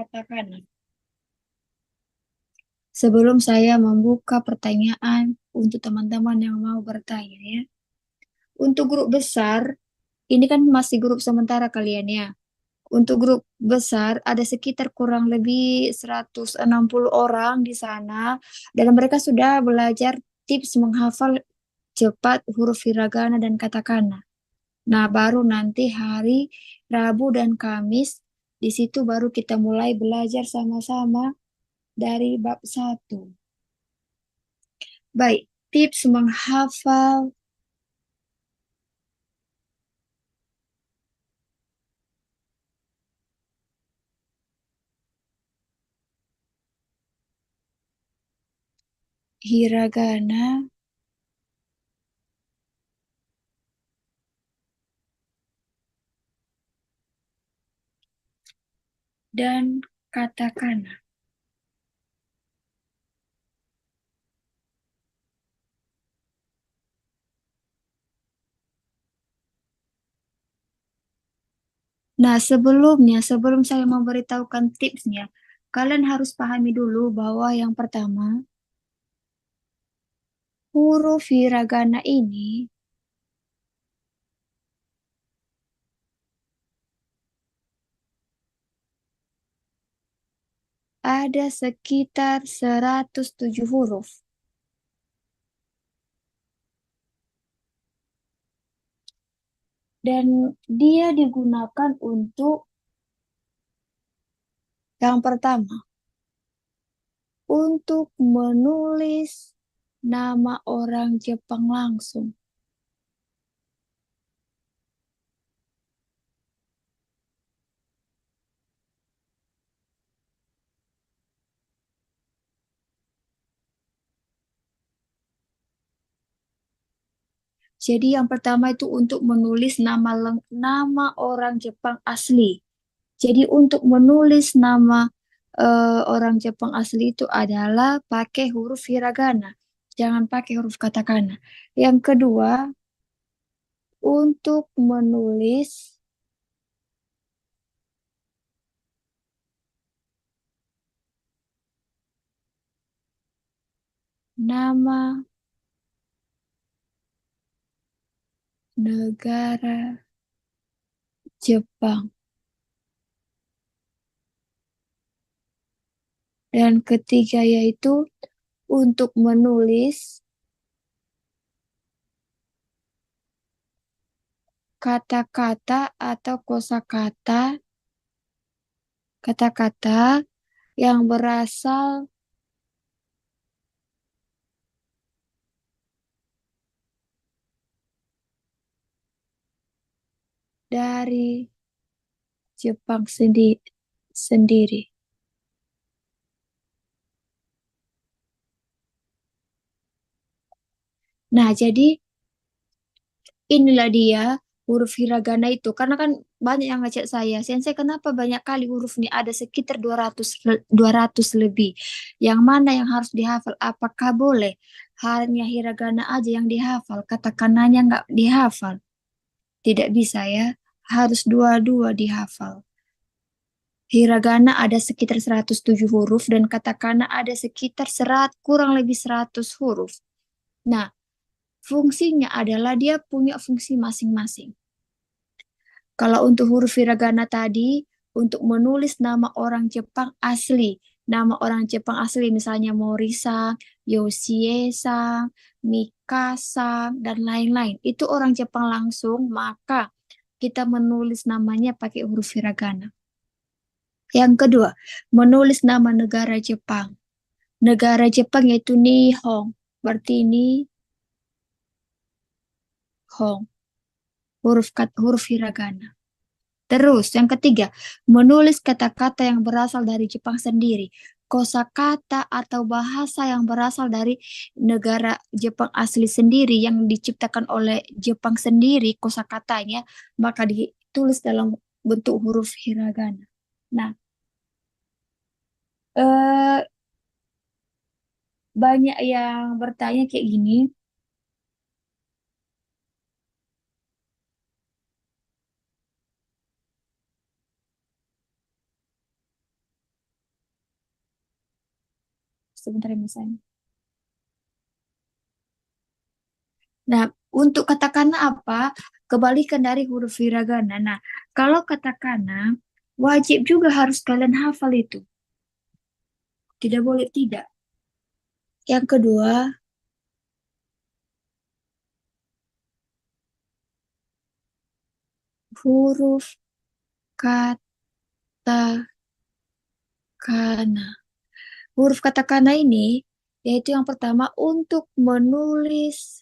katakana. Sebelum saya membuka pertanyaan untuk teman-teman yang mau bertanya ya. Untuk grup besar, ini kan masih grup sementara kalian ya. Untuk grup besar ada sekitar kurang lebih 160 orang di sana dan mereka sudah belajar tips menghafal cepat huruf hiragana dan katakana. Nah, baru nanti hari Rabu dan Kamis di situ baru kita mulai belajar sama-sama dari bab satu. Baik, tips menghafal hiragana dan katakana. Nah, sebelum saya memberitahukan tipsnya, kalian harus pahami dulu bahwa yang pertama, huruf hiragana ini ada sekitar 107 huruf. Dan dia digunakan untuk yang pertama, untuk menulis nama orang Jepang langsung. Jadi yang pertama itu untuk menulis nama orang Jepang asli. Jadi untuk menulis nama orang Jepang asli itu adalah pakai huruf hiragana. Jangan pakai huruf katakana. Yang kedua, untuk menulis nama negara Jepang. Dan ketiga yaitu untuk menulis kata-kata atau kata-kata yang berasal dari Jepang sendiri. Nah, jadi inilah dia huruf hiragana itu. Karena kan banyak yang ngecek saya, Sensei kenapa banyak kali huruf ini ada sekitar 200 lebih. Yang mana yang harus dihafal? Apakah boleh hanya hiragana aja yang dihafal, katakananya nggak dihafal? Tidak bisa ya, harus dua-dua dihafal. Hiragana ada sekitar 107 huruf dan katakana ada sekitar kurang lebih 100 huruf. Nah, fungsinya adalah dia punya fungsi masing-masing. Kalau untuk huruf hiragana tadi, untuk menulis nama orang Jepang asli. Nama orang Jepang asli misalnya Morisa, Yoshie-san, Mikasa, dan lain-lain. Itu orang Jepang langsung, maka kita menulis namanya pakai huruf hiragana. Yang kedua, menulis nama negara Jepang. Negara Jepang yaitu Nihon. Berarti ini Hong, huruf hiragana. Terus, yang ketiga, menulis kata-kata yang berasal dari Jepang sendiri. Kosakata atau bahasa yang berasal dari negara Jepang asli sendiri yang diciptakan oleh Jepang sendiri, kosakatanya, maka ditulis dalam bentuk huruf hiragana. Nah, eh, banyak yang bertanya kayak gini, Sebentar ya misalnya. Nah, untuk katakana apa? Kebalikan dari huruf hiragana. Nah, kalau katakana, wajib juga harus kalian hafal itu. Tidak boleh tidak. Yang kedua, huruf katakana. Huruf katakana ini, yaitu yang pertama untuk menulis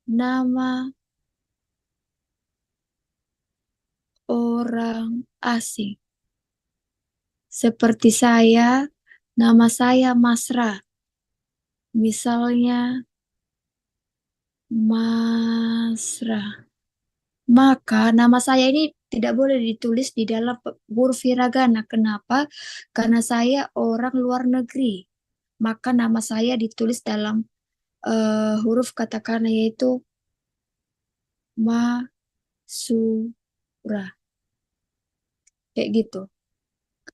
nama orang asing. Seperti saya, nama saya Masra. Misalnya, Masra. Maka nama saya ini tidak boleh ditulis di dalam huruf hiragana. Kenapa? Karena saya orang luar negeri. Maka nama saya ditulis dalam huruf katakana yaitu Masura. Kayak gitu.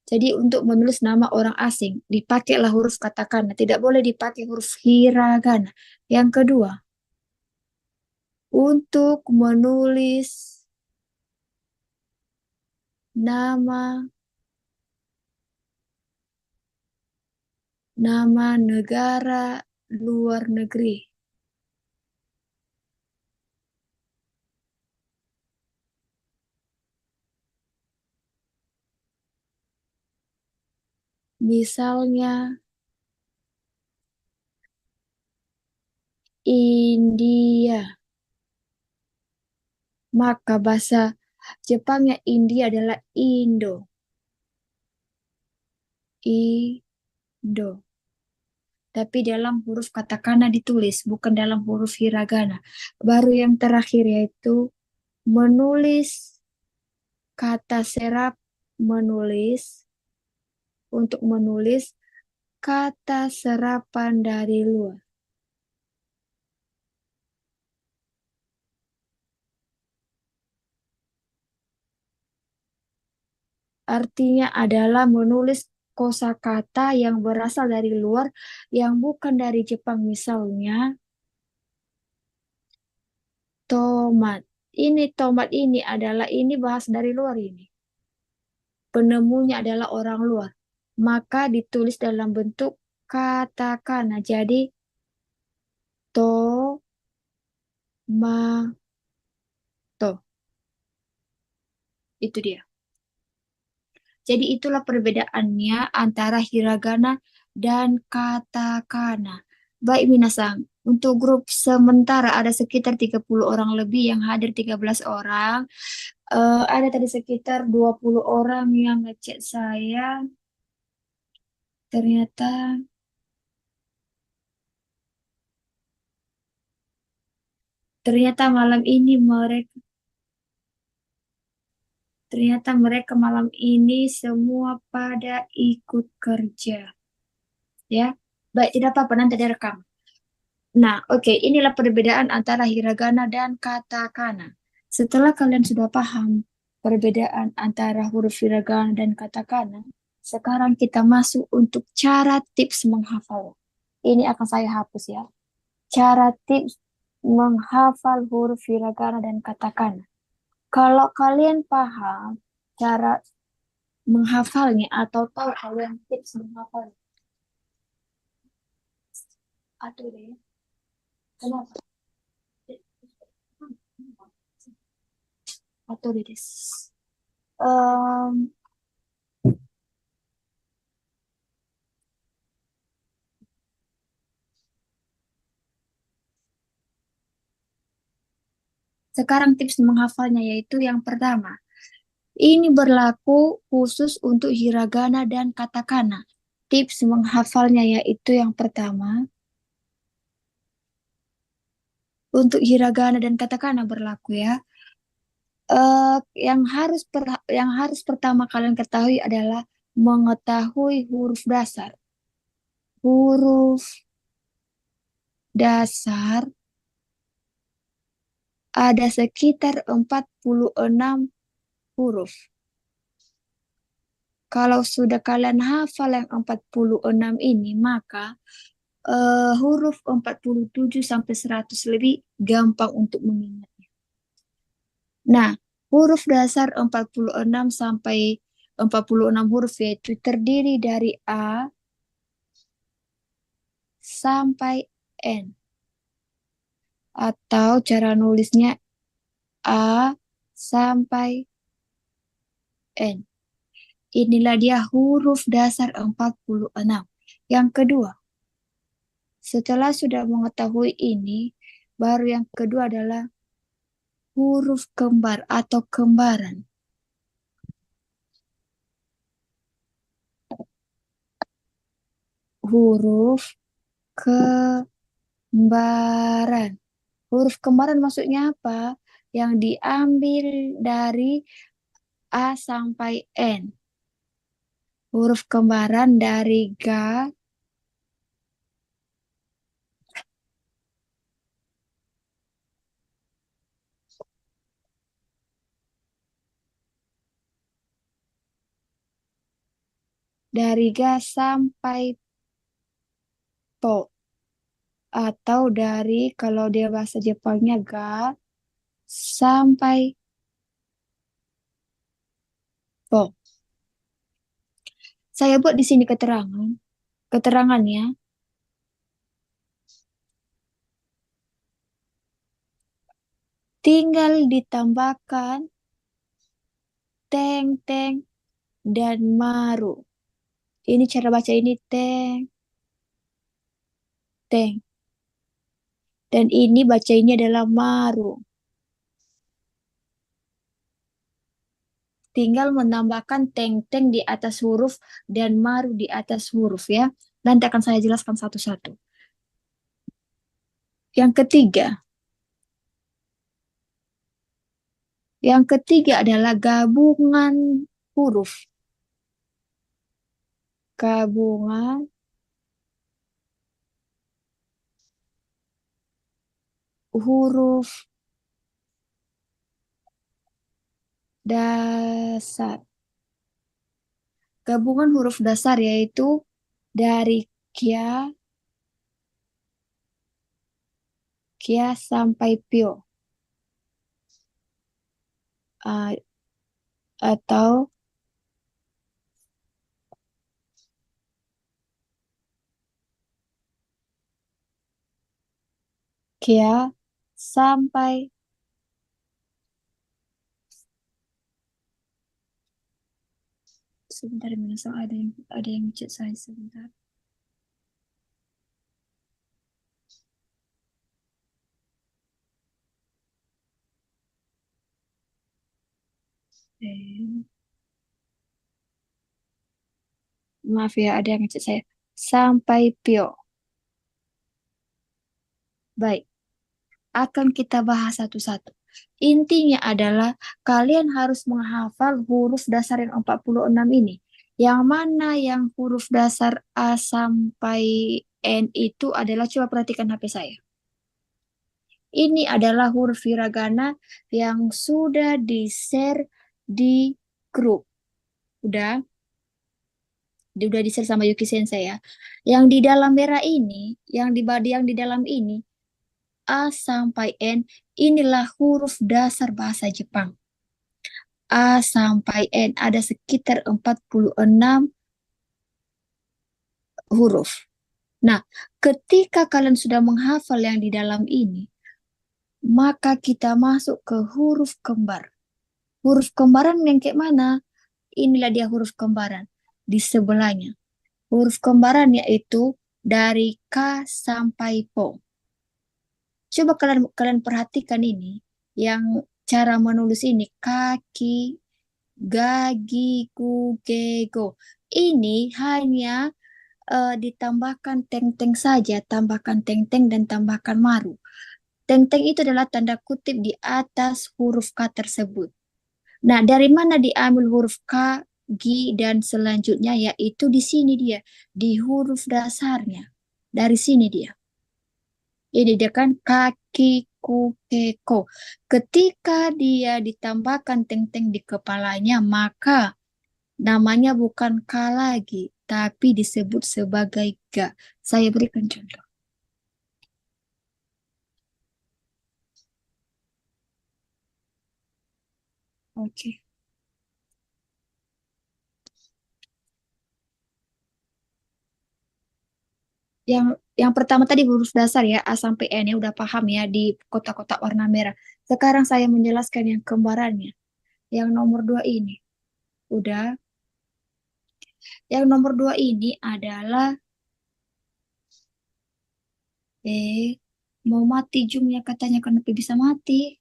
Jadi untuk menulis nama orang asing, dipakailah huruf katakana. Tidak boleh dipakai huruf hiragana. Yang kedua, untuk menulis nama nama negara luar negeri. Misalnya India. Maka bahasa Jepangnya India adalah Indo. Indo. Tapi dalam huruf katakana ditulis, bukan dalam huruf hiragana. Baru yang terakhir yaitu menulis kata serap, menulis untuk menulis kata serapan dari luar. Artinya adalah menulis kosakata yang berasal dari luar yang bukan dari Jepang. Misalnya tomat. Ini tomat ini adalah ini bahasa dari luar ini. Penemunya adalah orang luar. Maka ditulis dalam bentuk katakana. Jadi to ma to. Itu dia. Jadi itulah perbedaannya antara hiragana dan katakana. Baik minasang, untuk grup sementara ada sekitar 30 orang lebih yang hadir 13 orang. Ada tadi sekitar 20 orang yang ngechat saya. Ternyata ternyata malam ini mereka malam ini semua pada ikut kerja. Ya. Baik, tidak apa-apa nanti direkam. Nah, oke, inilah perbedaan antara hiragana dan katakana. Setelah kalian sudah paham perbedaan antara huruf hiragana dan katakana, sekarang kita masuk untuk cara tips menghafal. Ini akan saya hapus ya. Cara tips menghafal huruf hiragana dan katakana. Kalau kalian paham cara menghafalnya atau tahu kalian tips menghafalnya, atau deh, kenapa? Atau deh, Em, sekarang tips menghafalnya yaitu yang pertama, ini berlaku khusus untuk hiragana dan katakana. Tips menghafalnya yaitu yang pertama, untuk hiragana dan katakana berlaku ya. Yang harus pertama kalian ketahui adalah mengetahui huruf dasar. Huruf dasar ada sekitar 46 huruf. Kalau sudah kalian hafal yang 46 ini, maka huruf 47 sampai 100 lebih gampang untuk mengingatnya. Nah, huruf dasar 46 sampai 46 huruf yaitu terdiri dari A sampai N. Atau cara nulisnya A sampai N. Inilah dia huruf dasar 46. Yang kedua, setelah sudah mengetahui ini, baru yang kedua adalah huruf kembar atau kembaran. Huruf kembaran. Huruf kembaran maksudnya apa? Yang diambil dari A sampai N. Huruf kembaran dari Ga, dari Ga sampai Po. Atau dari, kalau dia bahasa Jepangnya Ga sampai Po. Saya buat di sini keterangannya. Tinggal ditambahkan teng-teng dan maru. Ini cara baca ini teng, teng. Dan ini baca ini adalah maru. Tinggal menambahkan teng-teng di atas huruf dan maru di atas huruf ya. Nanti akan saya jelaskan satu-satu. Yang ketiga. Yang ketiga adalah gabungan huruf. Gabungan huruf dasar. Gabungan huruf dasar yaitu dari kia, kia sampai pio. Uh, atau kia sampai sebentar minasang ada yang chat saya sebentar. Maaf ya, ada yang ngechat saya. Sampai pio. Baik, akan kita bahas satu-satu. Intinya adalah kalian harus menghafal huruf dasar yang 46 ini. Yang mana yang huruf dasar A sampai N itu adalah, coba perhatikan HP saya. Ini adalah huruf hiragana yang sudah di-share di grup. Udah? Udah di-share sama Yuki Sensei ya. Yang di dalam merah ini, yang di dalam ini, A sampai N, inilah huruf dasar bahasa Jepang. A sampai N ada sekitar 46 huruf. Nah, ketika kalian sudah menghafal yang di dalam ini, maka kita masuk ke huruf kembar. Huruf kembaran yang kayak mana? Inilah dia huruf kembaran di sebelahnya. Huruf kembaran yaitu dari K sampai Po. Coba kalian perhatikan ini, yang cara menulis ini kaki, gagi, go. Ini hanya ditambahkan teng-teng saja, tambahkan teng-teng dan tambahkan maru. Teng-teng itu adalah tanda kutip di atas huruf K tersebut. Nah, dari mana diambil huruf K, G, dan selanjutnya? Yaitu di sini dia, di huruf dasarnya. Dari sini dia. Ini dia kan kaki, ko. Ketika dia ditambahkan teng-teng di kepalanya, maka Namanya bukan K lagi, tapi disebut sebagai ga. Saya berikan contoh. Oke. Yang yang pertama tadi huruf dasar ya, A sampai N ya udah paham ya di kotak-kotak warna merah. Sekarang saya menjelaskan yang kembarannya. Yang nomor dua ini. Udah. Yang nomor dua ini adalah mau mati Jungnya katanya kenapa bisa mati?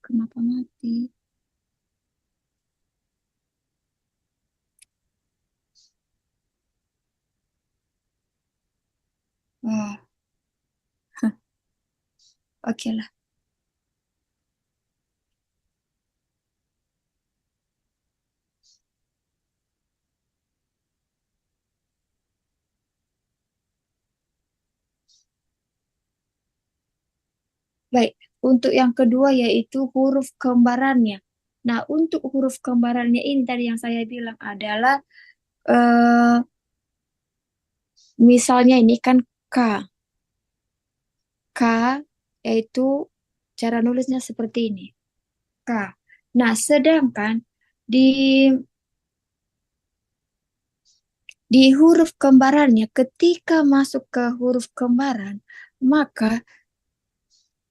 Kenapa mati? Wah, oke lah. Baik, untuk yang kedua yaitu huruf kembarannya. Nah, untuk huruf kembarannya ini tadi yang saya bilang adalah eh misalnya ini kan K. K yaitu cara nulisnya seperti ini. K. Nah, sedangkan di huruf kembarannya ketika masuk ke huruf kembaran, maka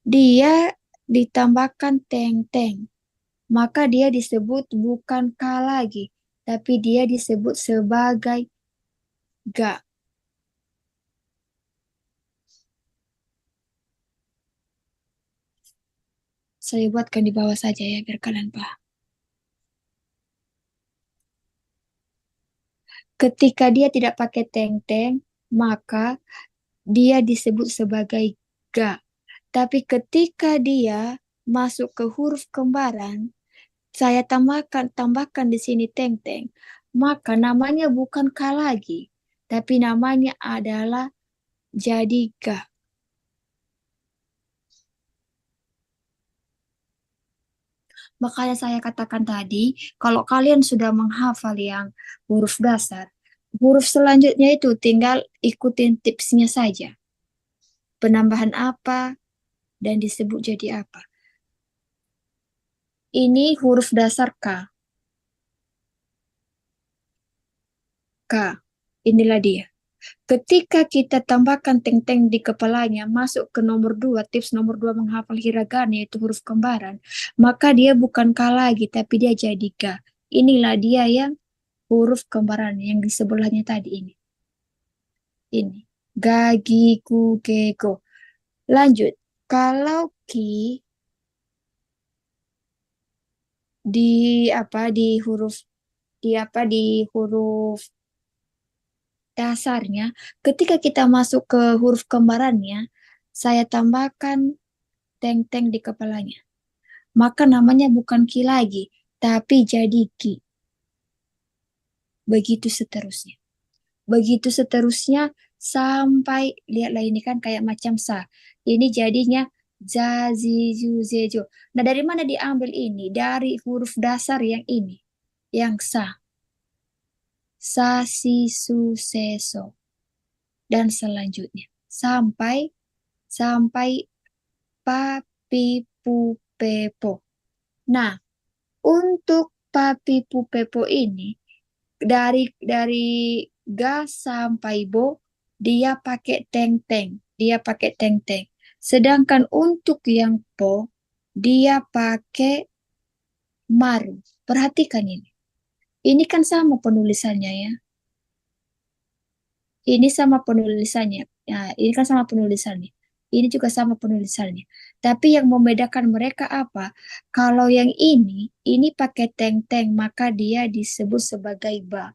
dia ditambahkan teng-teng. Maka dia disebut bukan K lagi, tapi dia disebut sebagai ga. Saya buatkan di bawah saja ya, biar kalian paham. Ketika dia tidak pakai teng-teng, maka dia disebut sebagai ga. Tapi ketika dia masuk ke huruf kembaran, saya tambahkan di sini teng-teng, maka namanya bukan K lagi, tapi namanya adalah jadi ga. Makanya saya katakan tadi, kalau kalian sudah menghafal yang huruf dasar, huruf selanjutnya itu tinggal ikutin tipsnya saja. Penambahan apa dan disebut jadi apa. Ini huruf dasar K. K. Inilah dia. Ketika kita tambahkan teng-teng di kepalanya, masuk ke nomor dua, tips nomor dua menghafal hiragana, yaitu huruf kembaran, maka dia bukan K lagi, tapi dia jadi K. Inilah dia yang huruf kembaran yang di sebelahnya tadi ini. Ini. Gagi, gu, ge, go. Lanjut. Kalau ki di di huruf di huruf dasarnya, ketika kita masuk ke huruf kembarannya, saya tambahkan teng-teng di kepalanya. Maka namanya bukan ki lagi, tapi jadi ki. Begitu seterusnya. Begitu seterusnya sampai lihatlah ini kan kayak macam sa. Ini jadinya za, zi, zu, ze, jo. Nah, dari mana diambil ini? Dari huruf dasar yang ini, yang sa. Sa, si, su, se, so. Dan selanjutnya. Sampai pa, pi, pu, pe, po. Nah, untuk pa, pi, pu, pe, po ini, dari ga sampai bo dia pakai teng-teng, dia pakai teng-teng. Sedangkan untuk yang po dia pakai maru. Perhatikan ini. Ini kan sama penulisannya ya. Ini sama penulisannya. Ya, ini kan sama penulisannya. Ini juga sama penulisannya. Tapi yang membedakan mereka apa? Kalau yang ini pakai teng-teng, maka dia disebut sebagai ba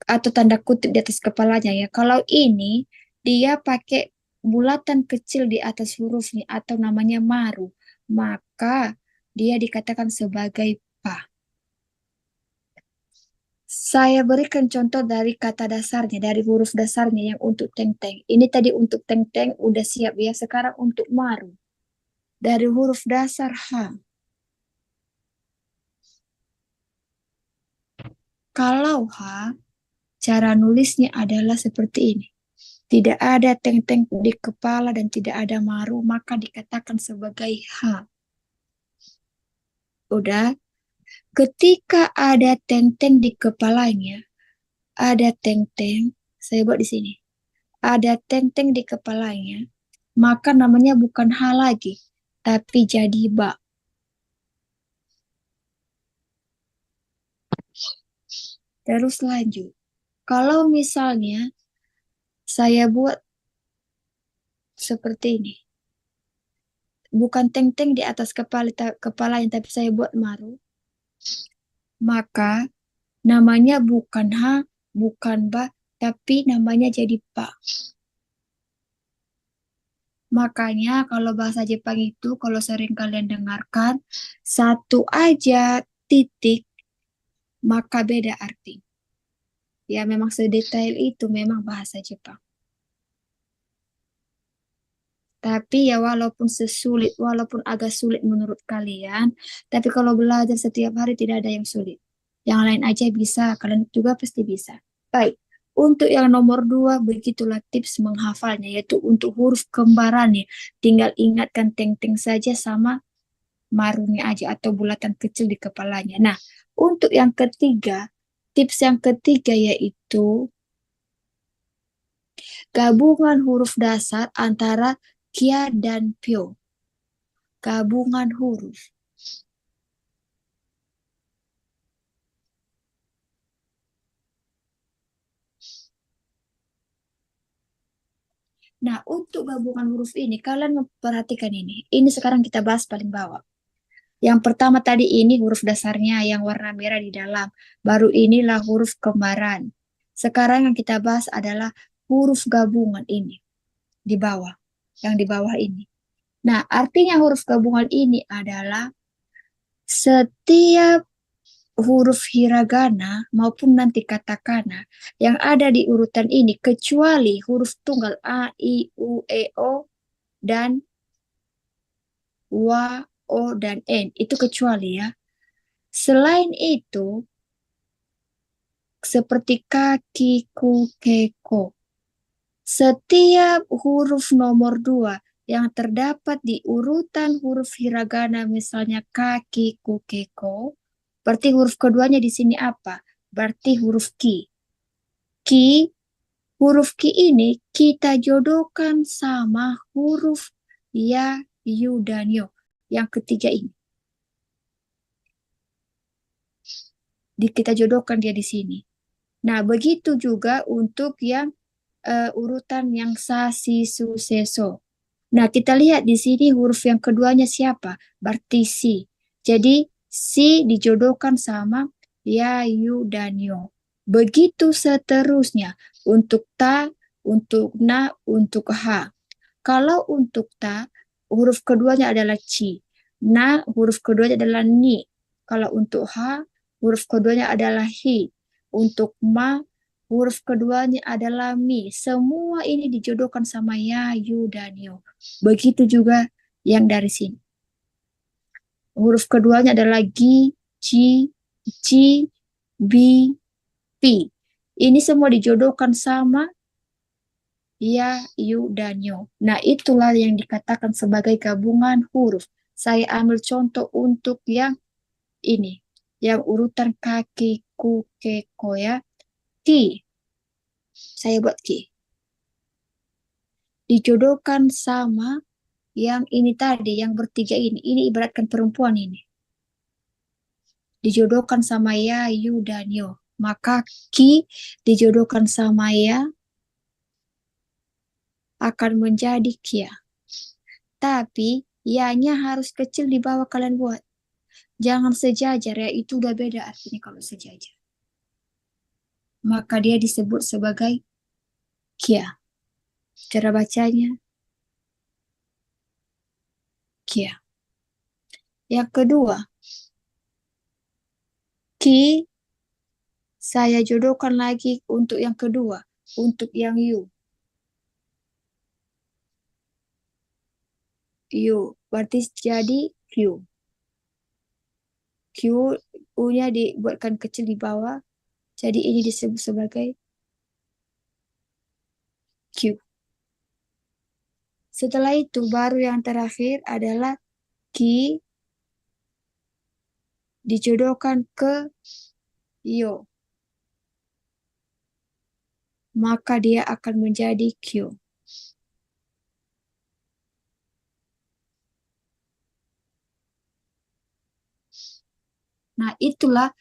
atau tanda kutip di atas kepalanya ya. Kalau ini dia pakai bulatan kecil di atas hurufnya atau namanya maru, maka dia dikatakan sebagai pa. Saya berikan contoh dari kata dasarnya, dari huruf dasarnya yang untuk teng-teng. Ini tadi untuk teng-teng udah siap ya. Sekarang untuk maru. Dari huruf dasar H. Kalau H, cara nulisnya adalah seperti ini. Tidak ada teng-teng di kepala dan tidak ada maru, maka dikatakan sebagai H. Udah, ketika ada teng-teng di kepalanya, ada teng-teng, saya buat di sini. Ada teng-teng di kepalanya, maka namanya bukan H lagi, tapi jadi ba. Terus lanjut. Kalau misalnya saya buat seperti ini, bukan teng-teng di atas kepalanya, tapi saya buat maru, maka namanya bukan H, bukan ba, tapi namanya jadi pa. Makanya kalau bahasa Jepang itu, kalau sering kalian dengarkan, satu aja titik, maka beda arti. Ya memang sedetail itu memang bahasa Jepang. Tapi ya walaupun agak sulit menurut kalian, tapi kalau belajar setiap hari tidak ada yang sulit. Yang lain aja bisa, kalian juga pasti bisa. Baik, untuk yang nomor dua, begitulah tips menghafalnya, yaitu untuk huruf kembarannya. Tinggal ingatkan teng-teng saja sama marunnya aja atau bulatan kecil di kepalanya. Nah, untuk yang ketiga, tips yang ketiga yaitu gabungan huruf dasar antara kia dan pyo. Gabungan huruf. Nah, untuk gabungan huruf ini, kalian memperhatikan ini. Ini sekarang kita bahas paling bawah. Yang pertama tadi ini huruf dasarnya yang warna merah di dalam. Baru inilah huruf kembaran. Sekarang yang kita bahas adalah huruf gabungan ini di bawah. Yang di bawah ini. Nah, artinya huruf gabungan ini adalah setiap huruf hiragana maupun nanti katakana yang ada di urutan ini kecuali huruf tunggal A, I, U, E, O dan Wa, O, dan N. Itu kecuali ya. Selain itu, seperti kaki, ku, keko. Setiap huruf nomor dua yang terdapat di urutan huruf hiragana, misalnya kaki, ku, keko, berarti huruf keduanya di sini apa? Berarti huruf ki. Ki, huruf ki ini kita jodohkan sama huruf ya, yu, dan yo. Yang ketiga ini. Kita jodohkan dia di sini. Nah, begitu juga untuk yang urutan yang sa, si, su, se, so. Nah, kita lihat di sini huruf yang keduanya siapa? Berarti si. Jadi, si dijodohkan sama ya, yu, dan yo. Begitu seterusnya. Untuk ta, untuk na, untuk ha. Kalau untuk ta, huruf keduanya adalah ci. Na, huruf keduanya adalah ni. Kalau untuk ha, huruf keduanya adalah hi. Untuk ma, huruf keduanya adalah mi. Semua ini dijodohkan sama ya, yu, dan yo. Begitu juga yang dari sini. Huruf keduanya adalah gi, ci, ci, bi, pi. Ini semua dijodohkan sama ya, yu, dan yo. Nah, itulah yang dikatakan sebagai gabungan huruf. Saya ambil contoh untuk yang ini. Yang urutan kaki, ku, ke, ko ya. Ki. Saya buat ki. Dijodohkan sama yang ini tadi, yang bertiga ini. Ini ibaratkan perempuan ini. Dijodohkan sama ya, yu, dan yo. Maka ki dijodohkan sama ya akan menjadi kia. Tapi ya-nya harus kecil di bawah kalian buat. Jangan sejajar ya, itu udah beda artinya kalau sejajar. Maka dia disebut sebagai kia. Cara bacanya kia. Yang kedua, ki saya jodohkan lagi untuk yang kedua, untuk yang yu. Yu berarti jadi Q. Q U-nya dibuatkan kecil di bawah, Jadi ini disebut sebagai Q. Setelah itu baru yang terakhir adalah Q dijodohkan ke Yo. Maka dia akan menjadi Q. Nah, itulah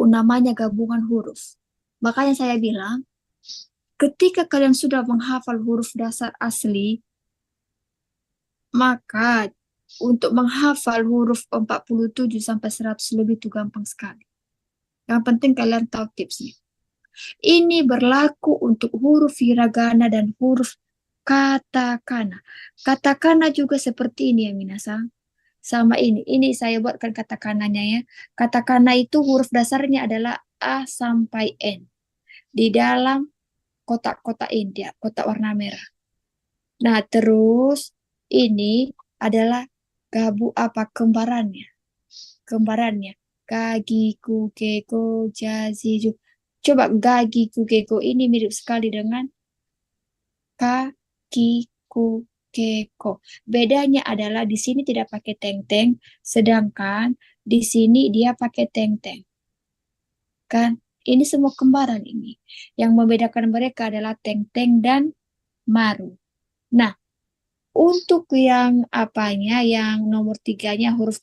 namanya gabungan huruf. Makanya saya bilang, ketika kalian sudah menghafal huruf dasar asli, maka untuk menghafal huruf 47 sampai 100 lebih itu gampang sekali. Yang penting kalian tahu tipsnya. Ini berlaku untuk huruf hiragana dan huruf katakana. Katakana juga seperti ini ya minasang. Sama ini. Ini saya buatkan katakananya ya. Katakana itu huruf dasarnya adalah A sampai N. Di dalam kotak-kotak ini, ya, kotak warna merah. Nah, terus ini adalah kembarannya. Kembarannya. Gagi, kukeko, jaziju. Coba gagi, kukeko ini mirip sekali dengan kaki, kukeko. Bedanya adalah di sini tidak pakai teng-teng, sedangkan di sini dia pakai teng-teng. Kan? Ini semua kembaran ini. Yang membedakan mereka adalah teng-teng dan maru. Nah, untuk yang apanya, yang nomor tiganya huruf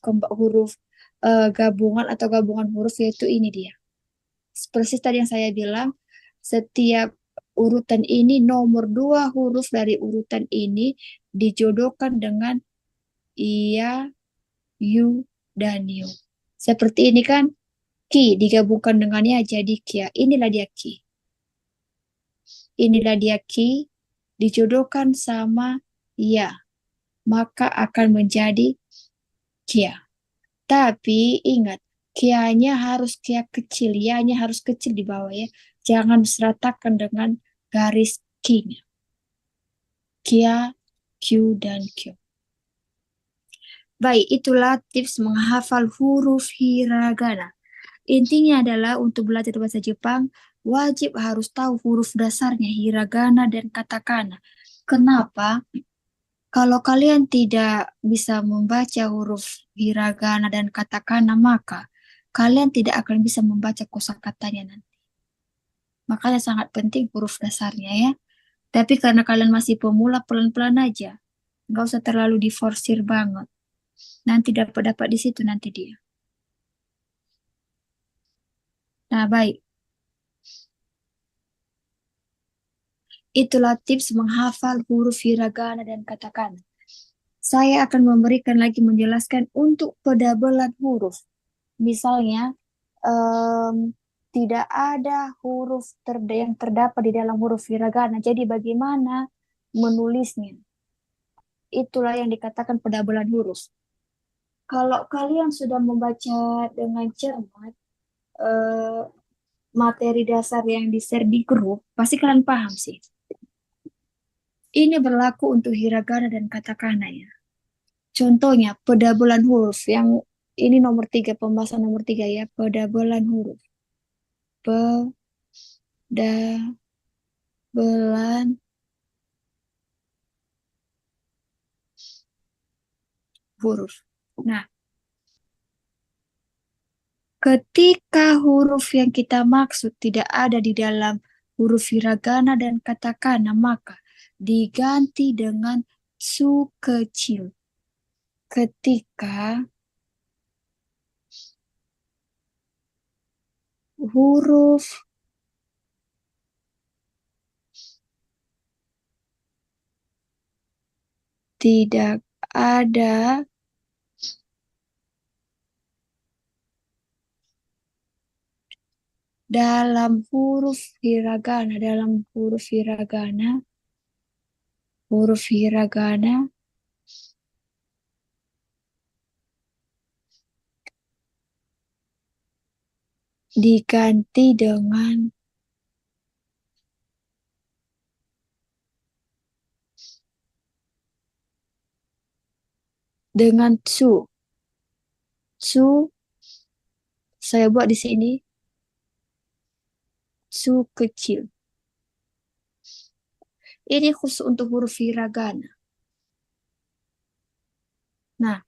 gabungan atau gabungan huruf yaitu ini dia. Persis tadi yang saya bilang, setiap urutan ini nomor dua huruf dari urutan ini dijodohkan dengan ia, yu, dan yu. Seperti ini kan, ki digabungkan dengannya jadi kia. Inilah dia ki. Inilah dia ki dijodohkan sama ya, maka akan menjadi kia. Tapi ingat, kianya harus kia kecil, ya-nya harus kecil di bawah ya. Jangan seratakan dengan garis Q-nya. Kia, Q, dan Q. Baik, itulah tips menghafal huruf hiragana. Intinya adalah untuk belajar bahasa Jepang, wajib harus tahu huruf dasarnya hiragana dan katakana. Kenapa? Kalau kalian tidak bisa membaca huruf hiragana dan katakana, maka kalian tidak akan bisa membaca kosakatanya nanti. Makanya sangat penting huruf dasarnya ya. Tapi karena kalian masih pemula, pelan-pelan aja. Nggak usah terlalu diforsir banget. Nanti dapat-dapat di situ nanti dia. Nah, baik. Itulah tips menghafal huruf hiragana dan katakana. Saya akan memberikan lagi menjelaskan untuk pedabelan huruf. Misalnya, tidak ada huruf yang terdapat di dalam huruf hiragana. Jadi bagaimana menulisnya? Itulah yang dikatakan pedabelan huruf. Kalau kalian sudah membaca dengan cermat eh, materi dasar yang di-share di grup, pasti kalian paham sih. Ini berlaku untuk hiragana dan katakana ya. Contohnya pedabelan huruf yang ini nomor 3, pembahasan nomor 3 ya, pedabelan huruf. Pedabelan huruf. Nah, ketika huruf yang kita maksud tidak ada di dalam huruf hiragana dan katakana, maka diganti dengan su kecil. Ketika huruf tidak ada dalam huruf hiragana diganti dengan su. Su saya buat di sini su kecil. Ini khusus untuk huruf hiragana. Nah,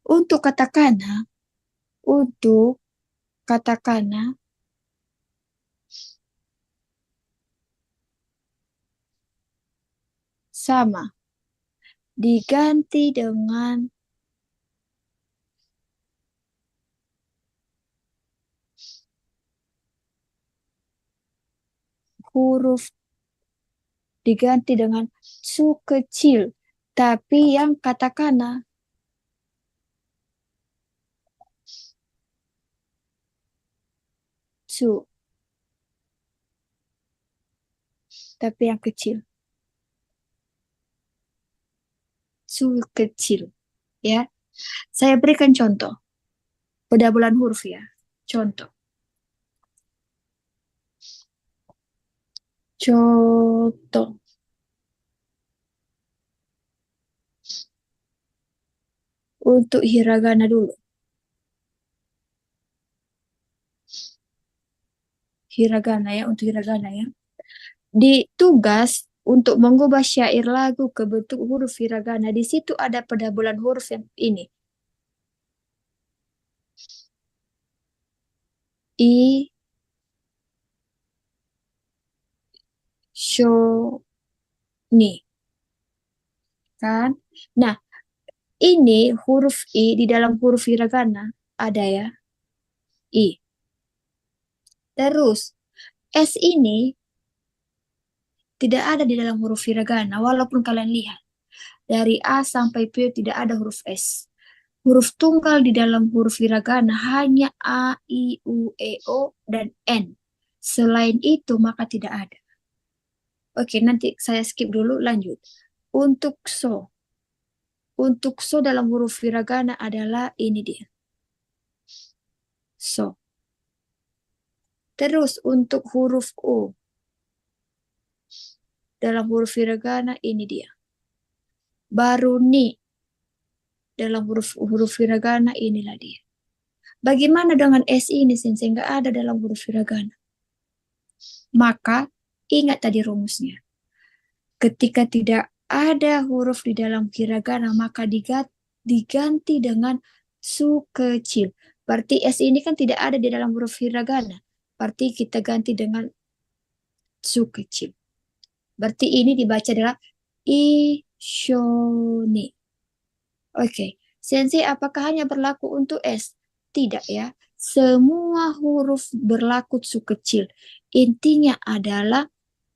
untuk katakana, untuk katakana sama, diganti dengan huruf, diganti dengan su kecil, tapi yang katakana. Su, tapi yang kecil. Su kecil, ya. Saya berikan contoh, pendabulan huruf ya. Contoh. Contoh. Untuk hiragana dulu. Hiragana ya, untuk hiragana ya. Di tugas untuk mengubah syair lagu ke bentuk huruf hiragana, di situ ada pendabulan huruf yang ini. I, sho, ni. Kan? Nah, ini huruf I di dalam huruf hiragana ada ya, I. Terus, S ini tidak ada di dalam huruf hiragana, walaupun kalian lihat. Dari A sampai P tidak ada huruf S. Huruf tunggal di dalam huruf hiragana hanya A, I, U, E, O, dan N. Selain itu, maka tidak ada. Oke, nanti saya skip dulu, lanjut. Untuk so. Untuk so dalam huruf hiragana adalah ini dia. So. Terus untuk huruf O. Dalam huruf hiragana ini dia. Baru ni. Dalam huruf hiragana inilah dia. Bagaimana dengan S ini sehingga nggak ada dalam huruf hiragana? Maka ingat tadi rumusnya. Ketika tidak ada huruf di dalam hiragana, maka diganti dengan su kecil. Berarti S ini kan tidak ada di dalam huruf hiragana. Berarti kita ganti dengan su kecil. Berarti ini dibaca adalah ishoni. Oke. Sensei, apakah hanya berlaku untuk S? Tidak ya. Semua huruf berlaku su kecil. Intinya adalah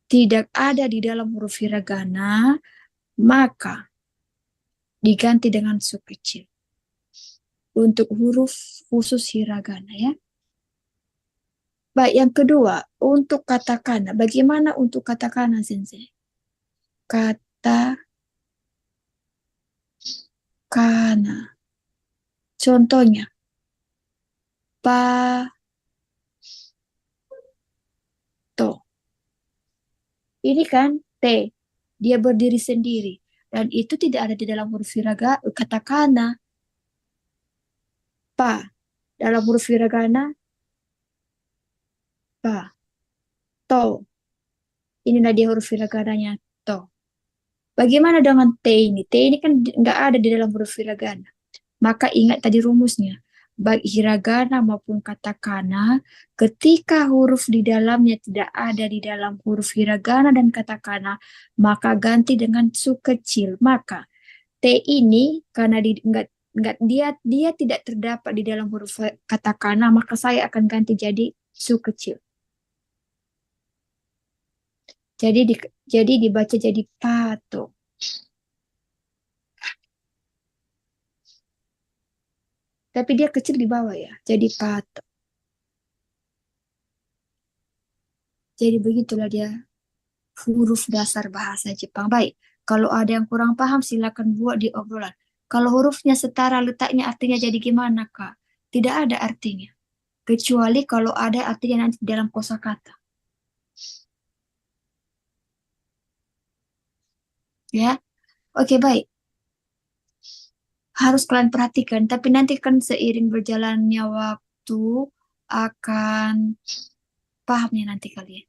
tidak ada di dalam huruf hiragana, maka diganti dengan su kecil. Untuk huruf khusus hiragana ya. Baik, yang kedua, untuk katakana. Bagaimana untuk katakana, Sensei? Katakana. Contohnya, pa, to. Ini kan T. Dia berdiri sendiri. Dan itu tidak ada di dalam huruf hiragana, katakana. Pa. Dalam huruf hiragana, pa. To. Inilah dia huruf hiragananya, to. Bagaimana dengan T ini? T ini kan nggak ada di dalam huruf hiragana. Maka ingat tadi rumusnya. Baik hiragana maupun katakana, ketika huruf di dalamnya tidak ada di dalam huruf hiragana dan katakana, maka ganti dengan su kecil. Maka T ini karena dia tidak terdapat di dalam huruf katakana, maka saya akan ganti jadi su kecil. Jadi dibaca jadi pato. Tapi dia kecil di bawah ya, jadi pato. Jadi begitulah dia huruf dasar bahasa Jepang. Baik, kalau ada yang kurang paham silakan buat di obrolan. Kalau hurufnya setara letaknya artinya jadi gimana, Kak? Tidak ada artinya. Kecuali kalau ada artinya nanti dalam kosakata. Ya, oke baik. Harus kalian perhatikan, tapi nanti kan seiring berjalannya waktu akan Pahamnya nanti kalian.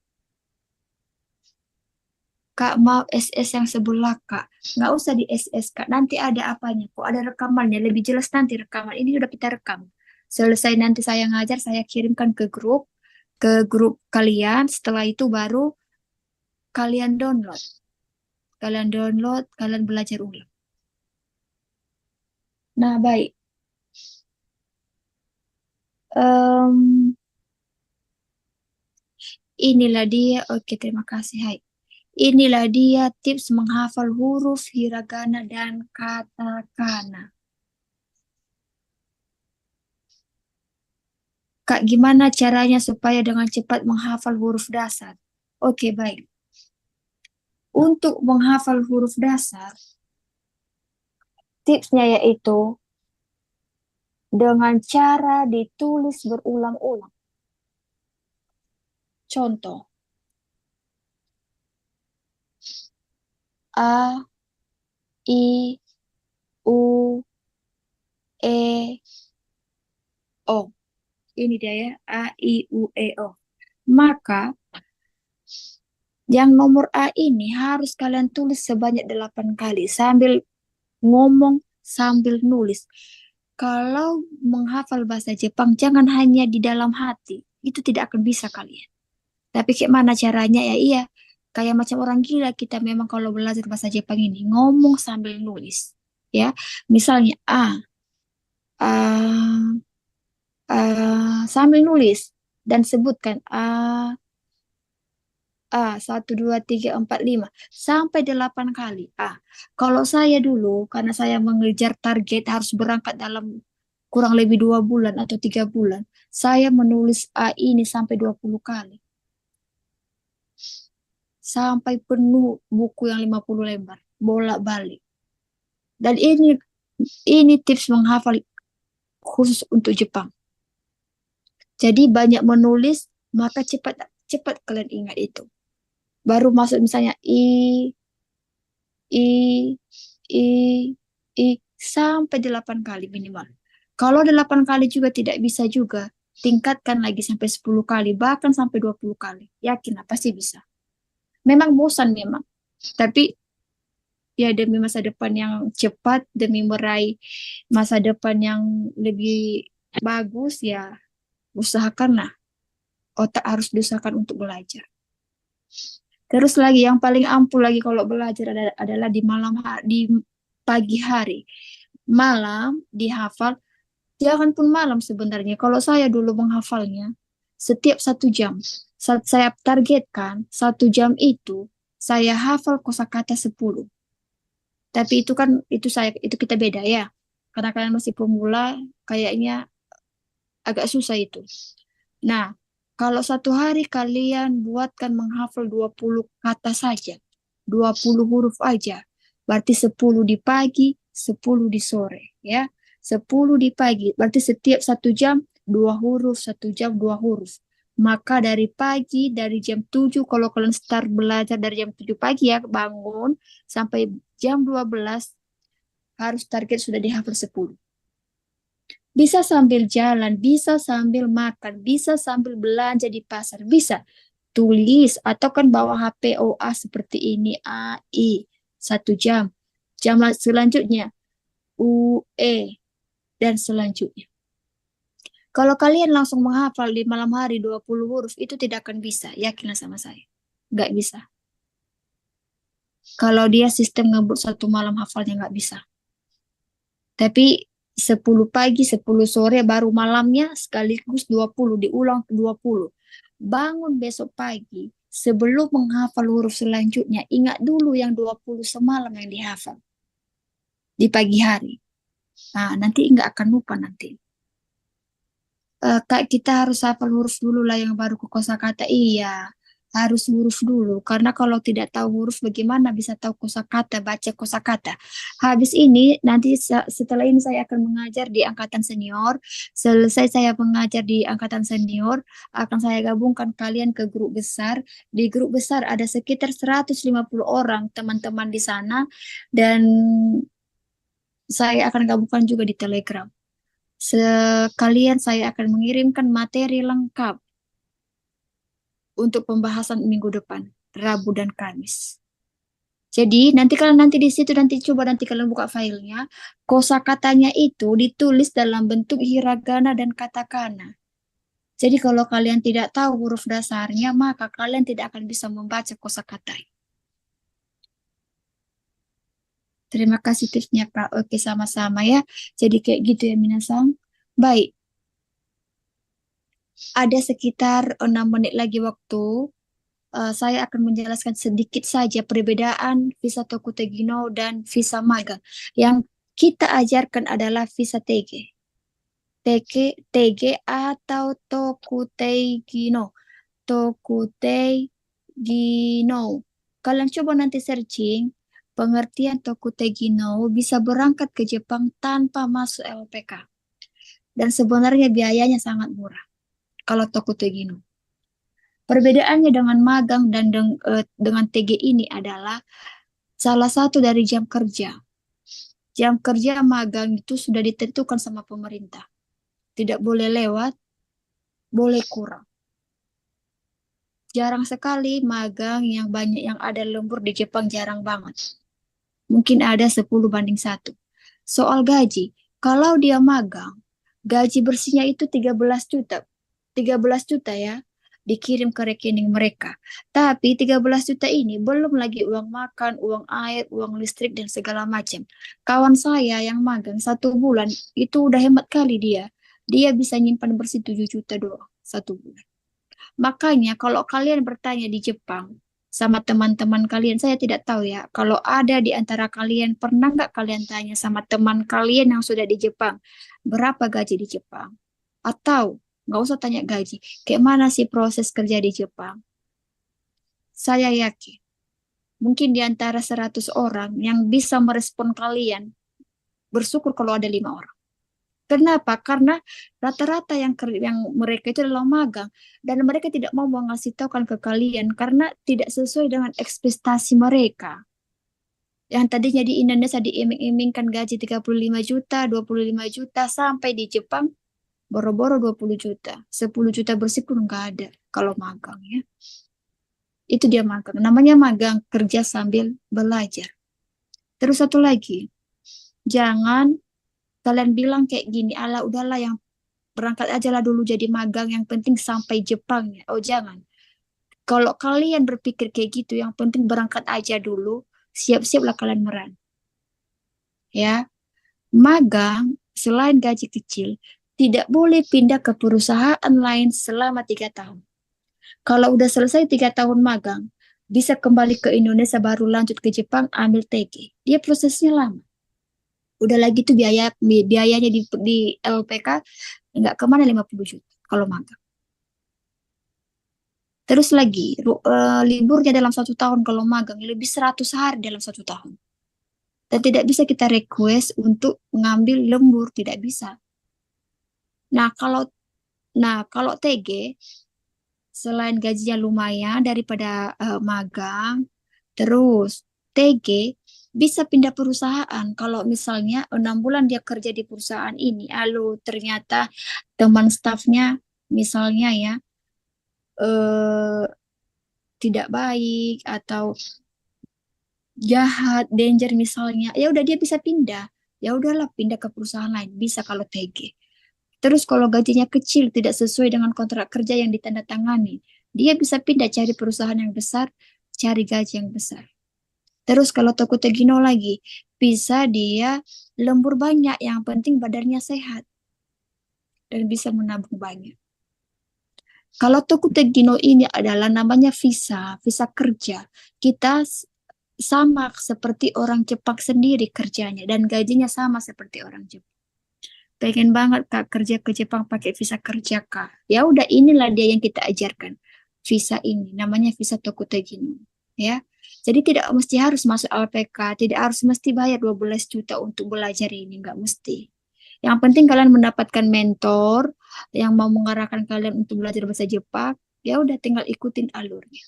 Kak mau SS yang sebelah Kak. Nggak usah di SS Kak. Nanti ada apanya. Kok ada rekamannya. Lebih jelas nanti rekaman. Ini udah kita rekam. Selesai nanti saya ngajar, saya kirimkan ke grup kalian. Setelah itu baru kalian download. Kalian download, kalian belajar ulang. Nah, baik. Em, inilah dia. Oke, terima kasih. Hai. Inilah dia tips menghafal huruf hiragana dan katakana. Kak, gimana caranya supaya dengan cepat menghafal huruf dasar? Oke, baik. Untuk menghafal huruf dasar, tipsnya yaitu dengan cara ditulis berulang-ulang. Contoh, A, I, U, E, O. Ini dia ya, A, I, U, E, O. Maka yang nomor A ini harus kalian tulis sebanyak 8 kali sambil ngomong sambil nulis. Kalau menghafal bahasa Jepang jangan hanya di dalam hati. Itu tidak akan bisa kalian. Tapi kayak mana caranya ya iya. Kayak macam orang gila kita memang kalau belajar bahasa Jepang ini ngomong sambil nulis. Ya, misalnya A, sambil nulis dan sebutkan satu, dua, tiga, empat, lima, sampai 8 kali. Kalau saya dulu, karena saya mengejar target harus berangkat dalam kurang lebih 2 bulan atau 3 bulan, saya menulis A ini sampai 20 kali. Sampai penuh buku yang 50 lembar, bolak-balik. Dan ini tips menghafal khusus untuk Jepang. Jadi banyak menulis, maka cepat cepat kalian ingat itu. Baru masuk misalnya I, I, I, sampai 8 kali minimal. Kalau 8 kali juga tidak bisa juga, tingkatkan lagi sampai 10 kali, bahkan sampai 20 kali. Yakin apa sih bisa. Memang bosan memang, tapi ya demi masa depan yang cepat, demi meraih masa depan yang lebih bagus, ya usahakanlah. Otak harus diusahakan untuk belajar. Terus lagi yang paling ampuh lagi kalau belajar adalah di malam hari, di pagi hari. Malam dihafal, jangan pun malam sebenarnya. Kalau saya dulu menghafalnya, setiap 1 jam. Saat saya targetkan 1 jam itu, saya hafal kosakata 10. Tapi itu kita beda ya. Karena kalian masih pemula, kayaknya agak susah itu. Nah, kalau 1 hari kalian buatkan menghafal 20 kata saja, 20 huruf aja, berarti 10 di pagi, 10 di sore, ya. 10 di pagi, berarti setiap 1 jam, 2 huruf, 1 jam, 2 huruf. Maka dari pagi, dari jam 7, kalau kalian start belajar dari jam 7 pagi ya, bangun, sampai jam 12, harus target sudah dihafal 10. Bisa sambil jalan, bisa sambil makan, bisa sambil belanja di pasar, bisa tulis atau kan bawa HP OA seperti ini AI 1 jam. Jam selanjutnya UE dan selanjutnya. Kalau kalian langsung menghafal di malam hari 20 huruf itu tidak akan bisa, yakinlah sama saya. Nggak bisa. Kalau dia sistem ngebut 1 malam hafalnya nggak bisa. Tapi 10 pagi, 10 sore, baru malamnya sekaligus 20, diulang 20. Bangun besok pagi, sebelum menghafal huruf selanjutnya, ingat dulu yang 20 semalam yang dihafal di pagi hari. Nah, nanti nggak akan lupa nanti. Kak, kita harus hafal huruf dulu lah yang baru ke kosakata. Iya, harus huruf dulu. Karena kalau tidak tahu huruf, bagaimana bisa tahu kosakata, baca kosakata. Habis ini, nanti setelah ini saya akan mengajar di angkatan senior. Selesai saya mengajar di angkatan senior, akan saya gabungkan kalian ke grup besar. Di grup besar ada sekitar 150 orang teman-teman di sana. Dan saya akan gabungkan juga di Telegram. Sekalian saya akan mengirimkan materi lengkap untuk pembahasan minggu depan, Rabu dan Kamis. Jadi nanti di situ nanti coba nanti kalian buka filenya, kosakatanya itu ditulis dalam bentuk hiragana dan katakana. Jadi kalau kalian tidak tahu huruf dasarnya, maka kalian tidak akan bisa membaca kosakata. Terima kasih tipsnya Kak. Oke, sama-sama ya. Jadi kayak gitu ya Minasang. Baik, ada sekitar 6 menit lagi waktu. Saya akan menjelaskan sedikit saja perbedaan visa Tokutegino dan visa magang. Yang kita ajarkan adalah visa TG. TG atau Tokutegino. Tokutegino. Kalian coba nanti searching pengertian Tokutegino bisa berangkat ke Jepang tanpa masuk LPK. Dan sebenarnya biayanya sangat murah kalau Tokutegino. Perbedaannya dengan magang dan dengan TG ini adalah salah satu dari jam kerja. Jam kerja magang itu sudah ditentukan sama pemerintah. Tidak boleh lewat, boleh kurang. Jarang sekali magang yang banyak yang ada lembur di Jepang, jarang banget. Mungkin ada 10 banding 1. Soal gaji, kalau dia magang, gaji bersihnya itu 13 juta. 13 juta ya, dikirim ke rekening mereka. Tapi 13 juta ini belum lagi uang makan, uang air, uang listrik, dan segala macam. Kawan saya yang magang 1 bulan, itu udah hemat kali dia. Dia bisa nyimpan bersih 7 juta doang 1 bulan. Makanya kalau kalian bertanya di Jepang sama teman-teman kalian, saya tidak tahu ya. Kalau ada di antara kalian, pernah nggak kalian tanya sama teman kalian yang sudah di Jepang, berapa gaji di Jepang? Atau nggak usah tanya gaji, kayak mana sih proses kerja di Jepang? Saya yakin, mungkin di antara 100 orang yang bisa merespon kalian, bersyukur kalau ada 5 orang. Kenapa? Karena rata-rata yang mereka itu adalah magang dan mereka tidak mau mengasih tahu kan ke kalian karena tidak sesuai dengan ekspektasi mereka. Yang tadinya di Indonesia diiming-imingkan gaji 35 juta, 25 juta sampai di Jepang boro-boro 20 juta. 10 juta bersih pun nggak ada kalau magang ya. Itu dia magang. Namanya magang, kerja sambil belajar. Terus satu lagi, jangan kalian bilang kayak gini, ala udahlah yang berangkat aja lah dulu jadi magang, yang penting sampai Jepang ya. Oh jangan. Kalau kalian berpikir kayak gitu, yang penting berangkat aja dulu, siap-siaplah kalian meran. Ya, magang selain gaji kecil, tidak boleh pindah ke perusahaan lain selama 3 tahun. Kalau udah selesai 3 tahun magang, bisa kembali ke Indonesia baru lanjut ke Jepang ambil TG. Dia prosesnya lama. Udah lagi tuh biayanya di LPK nggak kemana 50 juta kalau magang. Terus lagi, liburnya dalam 1 tahun kalau magang, lebih 100 hari dalam 1 tahun. Dan tidak bisa kita request untuk mengambil lembur, tidak bisa. Nah, kalau TG, selain gajinya lumayan daripada magang, terus TG bisa pindah perusahaan. Kalau misalnya 6 bulan dia kerja di perusahaan ini, lalu ternyata teman stafnya misalnya ya, eh, tidak baik atau jahat, danger misalnya, ya udah dia bisa pindah. Ya udahlah pindah ke perusahaan lain, bisa kalau TG. Terus kalau gajinya kecil tidak sesuai dengan kontrak kerja yang ditandatangani, dia bisa pindah cari perusahaan yang besar, cari gaji yang besar. Terus kalau toko Tegino lagi, bisa dia lembur banyak, yang penting badannya sehat dan bisa menabung banyak. Kalau toko Tegino ini adalah namanya visa kerja. Kita sama seperti orang Jepang sendiri kerjanya dan gajinya sama seperti orang Jepang. Pengen banget Kak kerja ke Jepang pakai visa kerja Kak. Ya udah inilah dia yang kita ajarkan. Visa ini namanya visa Tokutegino ya. Jadi tidak mesti harus masuk LPK, tidak harus mesti bayar 12 juta untuk belajar ini, nggak mesti. Yang penting kalian mendapatkan mentor yang mau mengarahkan kalian untuk belajar bahasa Jepang, ya udah tinggal ikutin alurnya.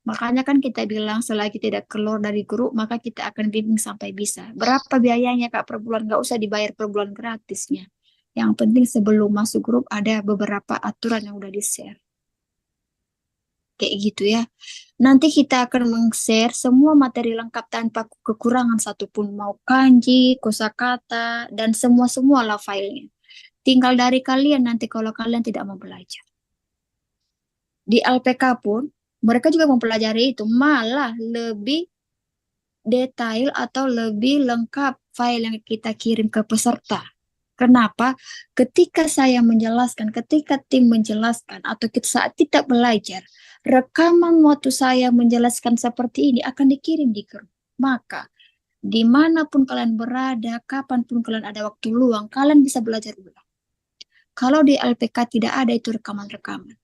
Makanya kan kita bilang selagi tidak keluar dari grup, maka kita akan bimbing sampai bisa. Berapa biayanya Kak per bulan? Nggak usah dibayar per bulan gratisnya. Yang penting sebelum masuk grup ada beberapa aturan yang udah di-share. kayak gitu ya. Nanti kita akan meng-share semua materi lengkap tanpa kekurangan satupun, mau kanji, kosakata, dan semua-semua lah filenya. Tinggal dari kalian nanti kalau kalian tidak mau belajar. Di LPK pun, mereka juga mempelajari itu, malah lebih detail atau lebih lengkap file yang kita kirim ke peserta. Kenapa? Ketika saya menjelaskan, ketika tim menjelaskan, atau saat kita belajar, rekaman waktu saya menjelaskan seperti ini akan dikirim di grup. Maka, dimanapun kalian berada, kapanpun kalian ada waktu luang, kalian bisa belajar ulang. Kalau di LPK tidak ada itu rekaman-rekaman.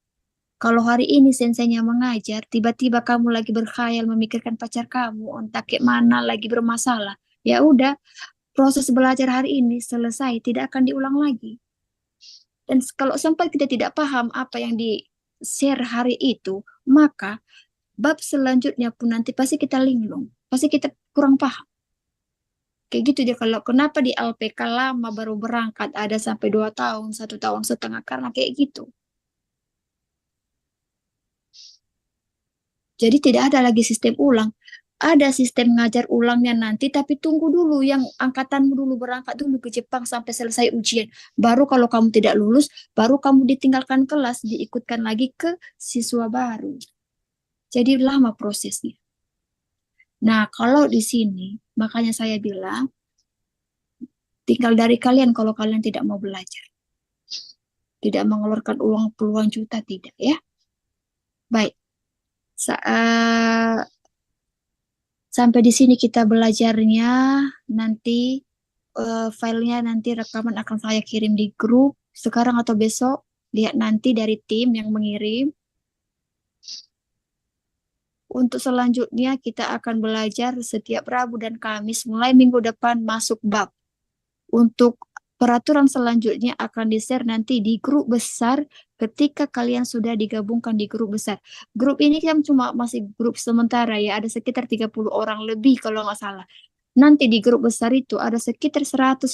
Kalau hari ini senseinya mengajar, tiba-tiba kamu lagi berkhayal memikirkan pacar kamu, entah kayak mana lagi bermasalah. Ya udah, proses belajar hari ini selesai, tidak akan diulang lagi. Dan kalau sampai kita tidak paham apa yang di-share hari itu, maka bab selanjutnya pun nanti pasti kita linglung, pasti kita kurang paham. Kayak gitu dia kalau kenapa di LPK lama baru berangkat ada sampai 2 tahun, 1 tahun setengah karena kayak gitu. Jadi tidak ada lagi sistem ulang. Ada sistem ngajar ulangnya nanti, tapi tunggu dulu yang angkatanmu dulu berangkat dulu ke Jepang sampai selesai ujian. Baru kalau kamu tidak lulus, baru kamu ditinggalkan kelas, diikutkan lagi ke siswa baru. Jadi lama prosesnya. Nah, kalau di sini, makanya saya bilang, tinggal dari kalian kalau kalian tidak mau belajar. Tidak mengeluarkan uang puluhan juta, tidak ya. Baik. Sampai di sini kita belajarnya. Nanti filenya nanti rekaman akan saya kirim di grup sekarang atau besok. Lihat nanti dari tim yang mengirim. Untuk selanjutnya kita akan belajar setiap Rabu dan Kamis mulai minggu depan masuk bab. Untuk peraturan selanjutnya akan di-share nanti di grup besar ketika kalian sudah digabungkan di grup besar. Grup ini kan cuma masih grup sementara ya, ada sekitar 30 orang lebih kalau nggak salah. Nanti di grup besar itu ada sekitar 150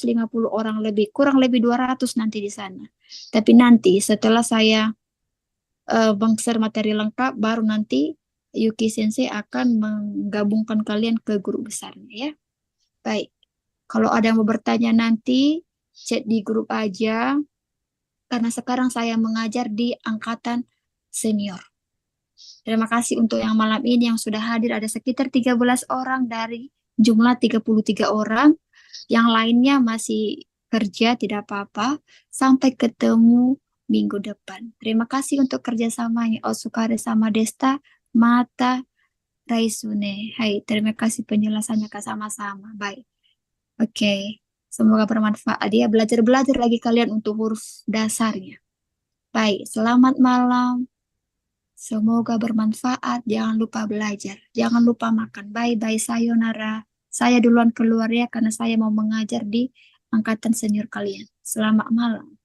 orang lebih, kurang lebih 200 nanti di sana. Tapi nanti setelah saya share materi lengkap, baru nanti Yuki Sensei akan menggabungkan kalian ke grup besarnya ya. Baik, kalau ada yang mau bertanya nanti, chat di grup aja, karena sekarang saya mengajar di angkatan senior. Terima kasih untuk yang malam ini yang sudah hadir, ada sekitar 13 orang dari jumlah 33 orang. Yang lainnya masih kerja, tidak apa-apa. Sampai ketemu minggu depan. Terima kasih untuk kerjasamanya. Otsukare sama Desta, Mata, Raisune. Hai, terima kasih penjelasannya Kak sama-sama. Baik. Oke. Semoga bermanfaat. Dia belajar-belajar lagi kalian untuk huruf dasarnya. Baik, selamat malam. Semoga bermanfaat. Jangan lupa belajar. Jangan lupa makan. Bye-bye, sayonara. Saya duluan keluar ya karena saya mau mengajar di angkatan senior kalian. Selamat malam.